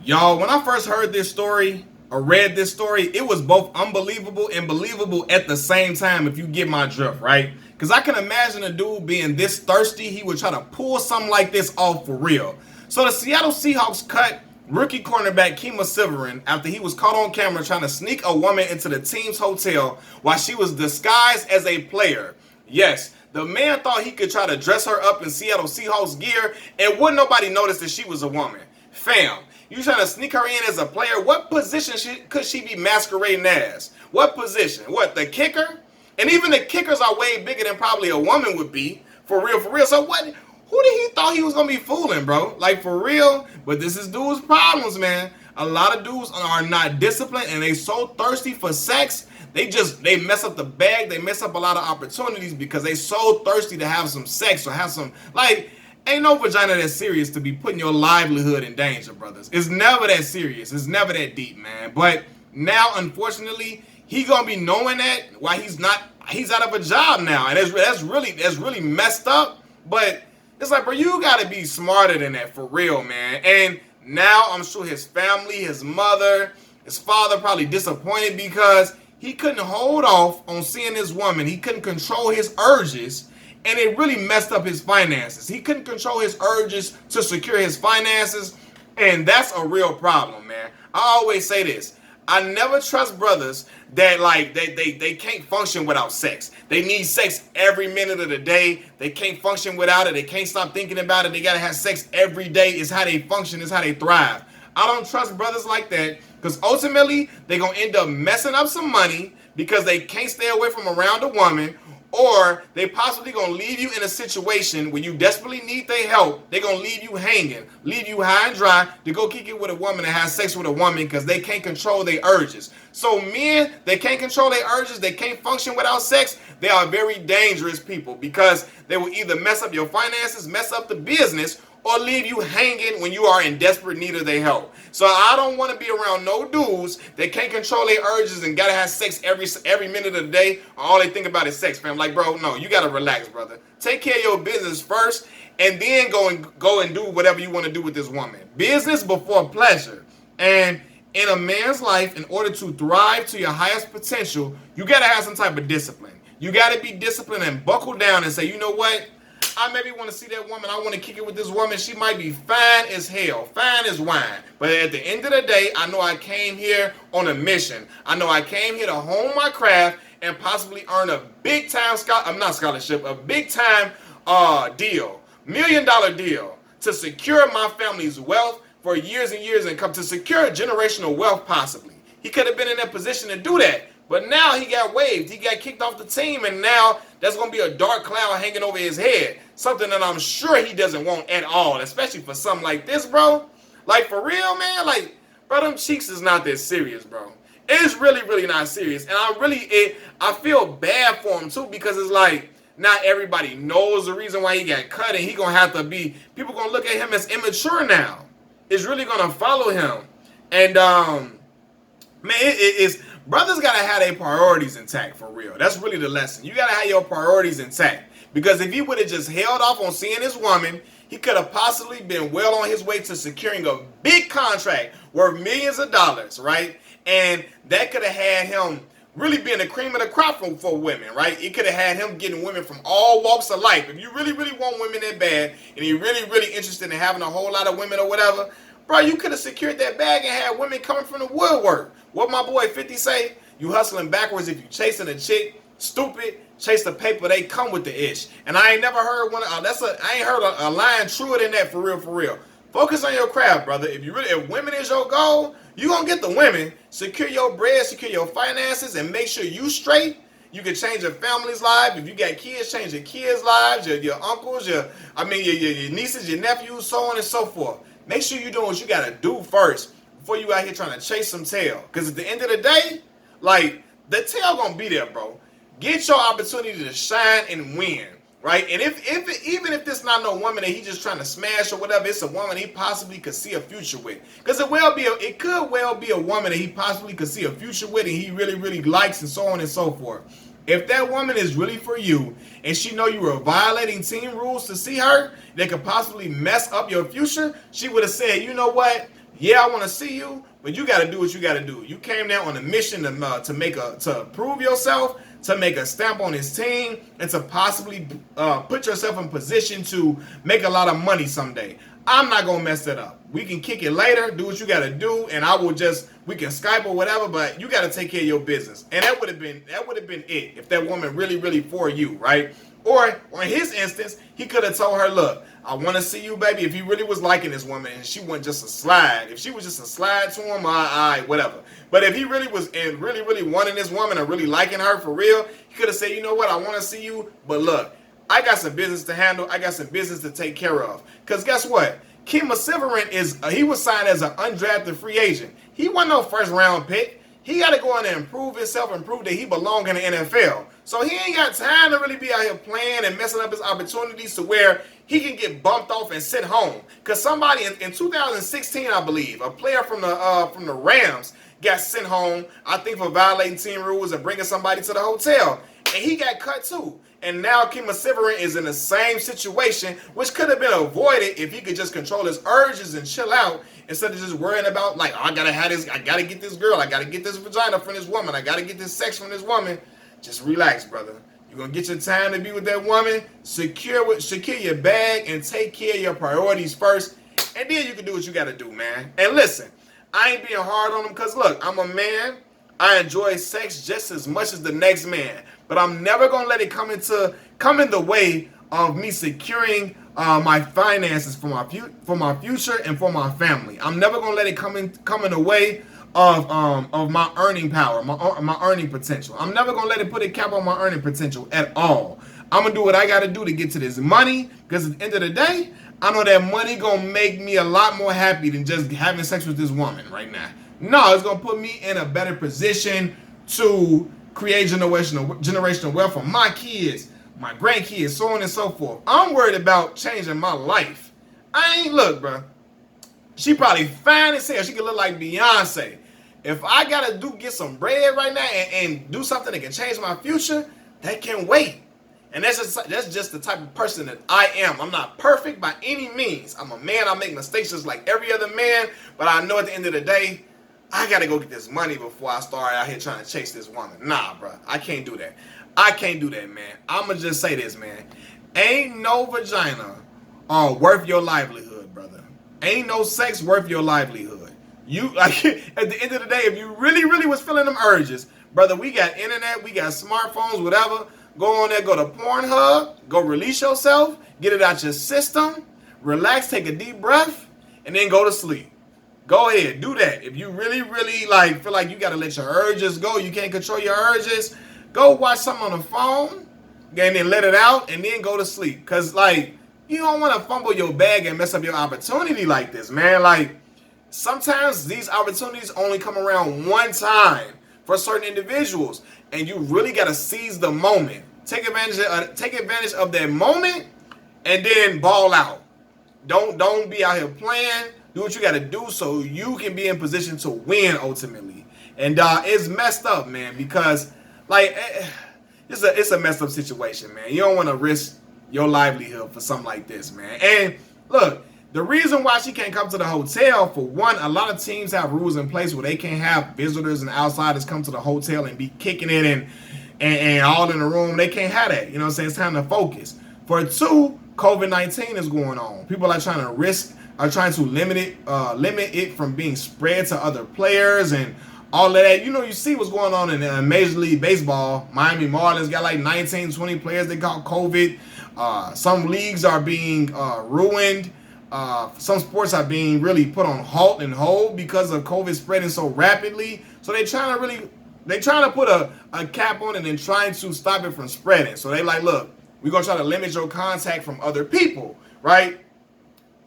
Y'all, when I first heard this story or read this story, it was both unbelievable and believable at the same time, if you get my drift, right? Because I can imagine a dude being this thirsty, he would try to pull something like this off for real. So the Seattle Seahawks cut rookie cornerback Kema Severin after he was caught on camera trying to sneak a woman into the team's hotel while she was disguised as a player. Yes, the man thought he could try to dress her up in Seattle Seahawks gear and wouldn't nobody notice that she was a woman. Fam, you trying to sneak her in as a player? What position could she be masquerading as? What position? What, the kicker? And even the kickers are way bigger than probably a woman would be. For real, for real. So what? Who did he thought he was going to be fooling, bro? Like, for real? But this is dudes' problems, man. A lot of dudes are not disciplined and they so thirsty for sex. They mess up the bag. They mess up a lot of opportunities because they so thirsty to have some sex or have some, like, ain't no vagina that serious to be putting your livelihood in danger, brothers. It's never that serious. It's never that deep, man. But now, unfortunately, he gonna be knowing that why he's out of a job now, and that's really messed up. But it's like, bro, you gotta be smarter than that for real, man. And now I'm sure his family, his mother, his father probably disappointed because he couldn't hold off on seeing this woman. He couldn't control his urges. And it really messed up his finances. He couldn't control his urges to secure his finances. And that's a real problem, man. I always say this. I never trust brothers that like they can't function without sex. They need sex every minute of the day. They can't function without it. They can't stop thinking about it. They gotta have sex every day. It's how they function. It's how they thrive. I don't trust brothers like that because ultimately they're gonna end up messing up some money because they can't stay away from around a woman. Or they possibly gonna leave you in a situation where you desperately need their help. They're gonna leave you hanging, leave you high and dry to go kick it with a woman and have sex with a woman because they can't control their urges. So men, they can't control their urges, they can't function without sex. They are very dangerous people because they will either mess up your finances, mess up the business, or leave you hanging when you are in desperate need of their help. So I don't want to be around no dudes that can't control their urges and gotta have sex every minute of the day. All they think about is sex, fam. Like, bro, no, you gotta relax, brother. Take care of your business first, and then go and do whatever you want to do with this woman. Business before pleasure. And in a man's life, in order to thrive to your highest potential, you gotta have some type of discipline. You gotta be disciplined and buckle down and say, you know what? I maybe want to see that woman. I want to kick it with this woman. She might be fine as hell, fine as wine. But at the end of the day, I know I came here on a mission. I know I came here to hone my craft and possibly earn a big time a big time deal, $1 million deal to secure my family's wealth for years and years and come to secure generational wealth possibly. He could have been in that position to do that. But now he got waived. He got kicked off the team, and now that's going to be a dark cloud hanging over his head. Something that I'm sure he doesn't want at all, especially for something like this, bro. Like, for real, man. Like, bro, them cheeks is not that serious, bro. It's really, really not serious. And I feel bad for him, too, because it's like, not everybody knows the reason why he got cut, and he going to have to be, people going to look at him as immature now. It's really going to follow him. And, man, it's... Brothers gotta have their priorities intact for real. That's really the lesson. You gotta have your priorities intact. Because if he would have just held off on seeing this woman, he could have possibly been well on his way to securing a big contract worth millions of dollars, right? And that could have had him really being the cream of the crop for women, right? It could have had him getting women from all walks of life. If you really, really want women that bad, and you're really, really interested in having a whole lot of women or whatever, bro, you could have secured that bag and had women coming from the woodwork. What my boy 50 say? You hustling backwards if you chasing a chick. Stupid. Chase the paper. They come with the ish. And I ain't never heard one. I ain't heard a line truer than that for real, for real. Focus on your craft, brother. If women is your goal, you gonna get the women. Secure your bread, secure your finances, and make sure you straight. You can change your family's life. If you got kids, change your kids' lives. Your uncles, your nieces, your nephews, so on and so forth. Make sure you're doing what you gotta do first before you out here trying to chase some tail. Because at the end of the day, like, the tail gonna be there, bro. Get your opportunity to shine and win, right? And even if this not no woman that he just trying to smash or whatever, it's a woman he possibly could see a future with. Because it could well be a woman that he possibly could see a future with and he really, really likes and so on and so forth. If that woman is really for you and she know you were violating team rules to see her that could possibly mess up your future, she would have said, you know what? Yeah, I want to see you, but you got to do what you got to do. You came there on a mission to prove yourself, to make a stamp on his team, and to possibly put yourself in position to make a lot of money someday. I'm not gonna mess that up. We can kick it later, do what you got to do, and we can Skype or whatever. But you got to take care of your business, and that would have been it if that woman really for you, right? Or in his instance, he could have told her, look, I want to see you, baby. If he really was liking this woman and she wasn't just a slide, if she was just a slide to him, whatever. But if he really was and really wanting this woman and really liking her for real, he could have said, you know what, I want to see you, but look, I got some business to handle. I got some business to take care of. Because guess what? Kema Severin he was signed as an undrafted free agent. He wasn't no first round pick. He got to go in there and prove himself and prove that he belongs in the NFL. So he ain't got time to really be out here playing and messing up his opportunities to where he can get bumped off and sit home. Because somebody in 2016, I believe, a player from the Rams got sent home, I think for violating team rules and bringing somebody to the hotel. And he got cut too. And now Kema Severin is in the same situation, which could have been avoided if he could just control his urges and chill out instead of just worrying about, like, oh, I gotta get this girl, I gotta get this vagina from this woman, I gotta get this sex from this woman. Just relax, brother. You're gonna get your time to be with that woman, secure your bag, and take care of your priorities first, and then you can do what you gotta do, man. And listen, I ain't being hard on him because, look, I'm a man. I enjoy sex just as much as the next man, but I'm never gonna let it come in the way of me securing my finances for my future and for my family. I'm never gonna let it come in the way of my earning power, my earning potential. I'm never gonna let it put a cap on my earning potential at all. I'm gonna do what I gotta do to get to this money, because at the end of the day, I know that money gonna make me a lot more happy than just having sex with this woman right now. No, it's gonna put me in a better position to create generational wealth for my kids, my grandkids, so on and so forth. I'm worried about changing my life. Look, bro. She probably fine as hell. She could look like Beyonce. If I gotta get some bread right now and do something that can change my future, that can wait. And that's just the type of person that I am. I'm not perfect by any means. I'm a man. I make mistakes just like every other man. But I know at the end of the day, I gotta go get this money before I start out here trying to chase this woman. Nah, bro. I can't do that. I can't do that, man. I'ma just say this, man. Ain't no vagina worth your livelihood, brother. Ain't no sex worth your livelihood. You like at the end of the day, if you really was feeling them urges, brother, we got internet, we got smartphones, whatever. Go on there, go to Pornhub, go release yourself, get it out your system, relax, take a deep breath, and then go to sleep. Go ahead, do that. If you really like feel like you gotta let your urges go, you can't control your urges, go watch something on the phone, and then let it out, and then go to sleep. Cause like you don't want to fumble your bag and mess up your opportunity like this, man. Like sometimes these opportunities only come around one time for certain individuals, and you really gotta seize the moment. Take advantage of that moment, and then ball out. Don't be out here playing. Do what you got to do so you can be in position to win ultimately. And it's messed up, man, because like it's a messed up situation, man. You don't want to risk your livelihood for something like this, man. And look, the reason why she can't come to the hotel, for one, a lot of teams have rules in place where they can't have visitors and outsiders come to the hotel and be kicking it and all in the room. They can't have that. You know what I'm saying? It's time to focus. For two, COVID-19 is going on. People are trying to limit it from being spread to other players and all of that. You know, you see what's going on in Major League Baseball. Miami Marlins got like 19, 20 players they got COVID. Some leagues are being ruined. Some sports are being really put on halt and hold because of COVID spreading so rapidly. So they're trying to put a cap on it and trying to stop it from spreading. So they like, look, we're going to try to limit your contact from other people, right?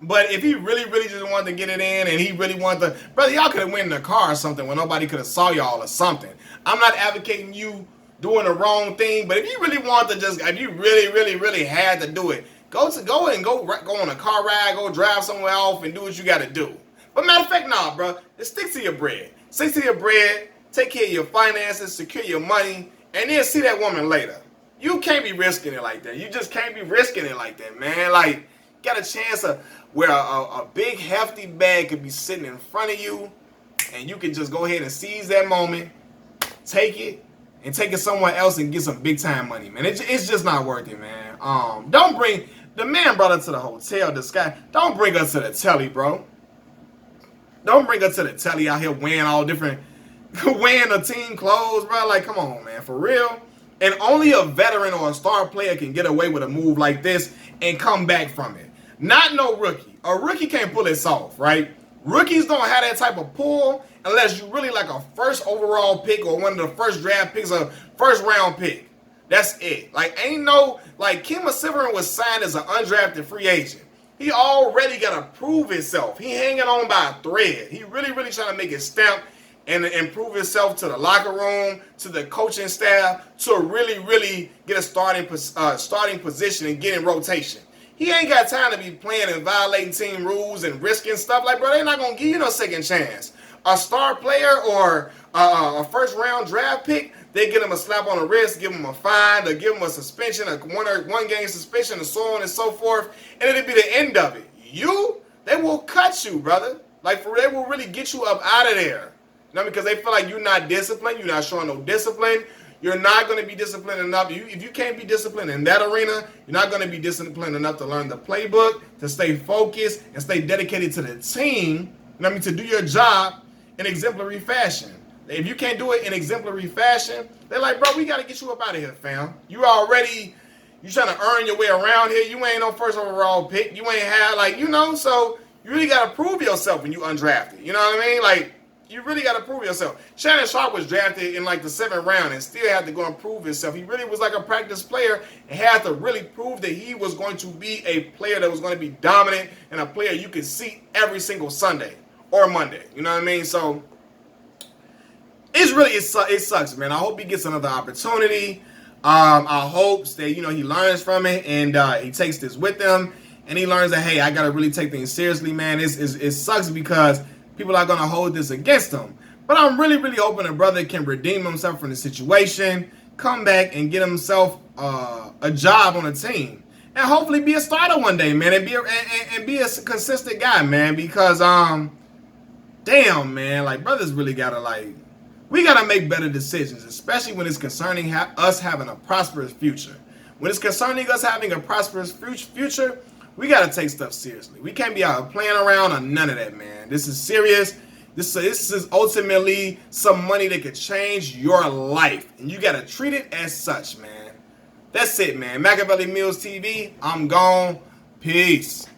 But if he really just wanted to get it in and he really wanted to, brother, y'all could have went in the car or something when nobody could have saw y'all or something. I'm not advocating you doing the wrong thing, but if you really wanted to if you really had to do it, go on a car ride, go drive somewhere off and do what you got to do. But matter of fact, nah, bro, just stick to your bread. Stick to your bread, take care of your finances, secure your money, and then see that woman later. You can't be risking it like that. You just can't be risking it like that, man. Like, got a chance of where a big hefty bag could be sitting in front of you, and you can just go ahead and seize that moment, take it, and take it somewhere else and get some big time money, man. It's just not worth it, man. Don't bring the man brought her to the hotel. This guy, don't bring her to the telly, bro. Don't bring her to the telly out here wearing all different, wearing the team clothes, bro. Like, come on, man, for real. And only a veteran or a star player can get away with a move like this and come back from it. Not no rookie. A rookie can't pull this off, right? Rookies don't have that type of pull unless you really like a first overall pick or one of the first draft picks or first round pick. That's it. Like, ain't no, like, Kema Severin was signed as an undrafted free agent. He already got to prove himself. He hanging on by a thread. He really, really trying to make his stamp and improve himself to the locker room, to the coaching staff, to really, really get a starting position and get in rotation. He ain't got time to be playing and violating team rules and risking stuff. Like, bro, they're not going to give you no second chance. A star player or a first-round draft pick, they get him a slap on the wrist, give him a fine, they give him a suspension, a one-game suspension, and so on and so forth, and it'll be the end of it. They will cut you, brother. Like, they will really get you up out of there. You know, because they feel like you're not disciplined, you're not showing no discipline. You're not going to be disciplined enough. If you can't be disciplined in that arena, you're not going to be disciplined enough to learn the playbook, to stay focused, and stay dedicated to the team, you know what I mean, to do your job in exemplary fashion. If you can't do it in exemplary fashion, they're like, bro, we got to get you up out of here, fam. You trying to earn your way around here. You ain't no first overall pick. You ain't had, like, you know, so you really got to prove yourself when you undrafted. You know what I mean? Like, you really got to prove yourself. Shannon Sharp was drafted in like the 7th round and still had to go and prove himself. He really was like a practice player and had to really prove that he was going to be a player that was going to be dominant and a player you could see every single Sunday or Monday. You know what I mean? So it sucks, man. I hope he gets another opportunity. I hope that, you know, he learns from it and he takes this with him and he learns that, hey, I got to really take things seriously, man. It sucks because people are going to hold this against him. But I'm really, really hoping the brother can redeem himself from the situation, come back and get himself a job on a team. And hopefully be a starter one day, man. And be a consistent guy, man. Because, damn, man. Like, brothers really got to, like, we got to make better decisions. Especially when it's concerning us having a prosperous future. When it's concerning us having a prosperous future, we got to take stuff seriously. We can't be out playing around or none of that, man. This is serious. This is ultimately some money that could change your life. And you got to treat it as such, man. That's it, man. Machiavelli Mills TV, I'm gone. Peace.